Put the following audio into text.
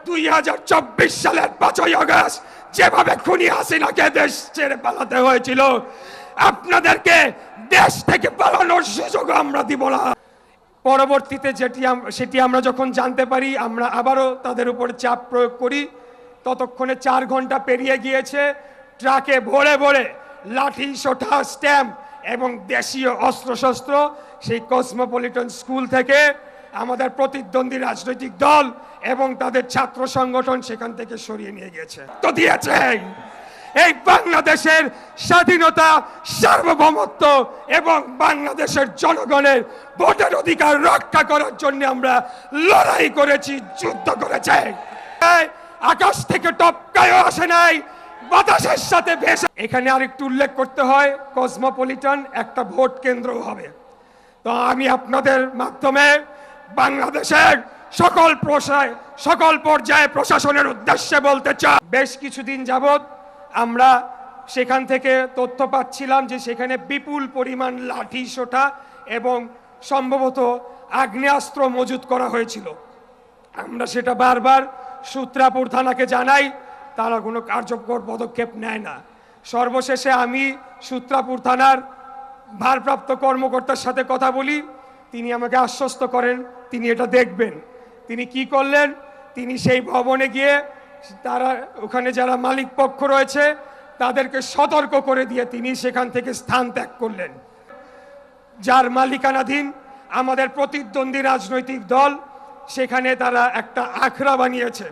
2024 সালের 5ই আগস্ট যেভাবে খুনি হাসিনাকে দেশ ছেড়ে পালাতে হয়েছিল, আপনাদেরকে দেশ থেকে পালানোর সুযোগ আমরা দিব না। পরবর্তীতে সেটি আমরা যখন জানতে পারি, আমরা আবারও তাদের উপর চাপ প্রয়োগ করি। ততক্ষণে 4 ঘন্টা পেরিয়ে গিয়েছে। ট্রাকে ভরে ভরে লাঠি, সোঁটা, স্ট্যাম্প এবং দেশীয় অস্ত্রশস্ত্র সেই কসমোপলিটন স্কুল থেকে আমাদের প্রতিদ্বন্দ্বী রাজনৈতিক দল এবং তাদের ছাত্র সংগঠন সেখান থেকে সরিয়ে নিয়ে গেছে। তো দিয়েছে এই বাংলাদেশের স্বাধীনতা, সার্বভৌমত্ব এবং বাংলাদেশের জনগণের ভোটের অধিকার রক্ষা করার জন্য আমরা লড়াই করেছি, যুদ্ধ করেছি। আকাশ থেকে টপকায়ও আসে নাই, বাতাসের সাথে ভেসে। এখানে আরেকটু উল্লেখ করতে হয়, কসমোপলিটন একটা ভোট কেন্দ্র হবে। তো আমি আপনাদের মাধ্যমে বাংলাদেশের সকল পর্যায়ে প্রশাসনের উদ্দেশ্যে বলতে চাই, বেশ কিছুদিন যাবৎ আমরা সেখান থেকে তথ্য পাচ্ছিলাম যে সেখানে বিপুল পরিমাণ লাঠি, সোঁটা এবং সম্ভবত আগ্নেয়াস্ত্র মজুত করা হয়েছিল। আমরা সেটা বারবার সূত্রাপুর থানাকে জানাই, তারা কোনো কার্যকর পদক্ষেপ নেয় না। সর্বশেষে আমি সূত্রাপুর থানার ভারপ্রাপ্ত কর্মকর্তার সাথে কথা বলি। তিনি আমাকে আশ্বস্ত করেন তিনি এটা দেখবেন। তিনি কি করলেন, তিনি সেই ভবনে গিয়ে তারা ওখানে যারা মালিক পক্ষ রয়েছে তাদেরকে সতর্ক করে দিয়ে তিনি সেখান থেকে স্থান ত্যাগ করলেন। যার মালিকানাধীন আমাদের প্রতিদ্বন্দ্বী রাজনৈতিক দল, সেখানে তারা একটা আখড়া বানিয়েছে।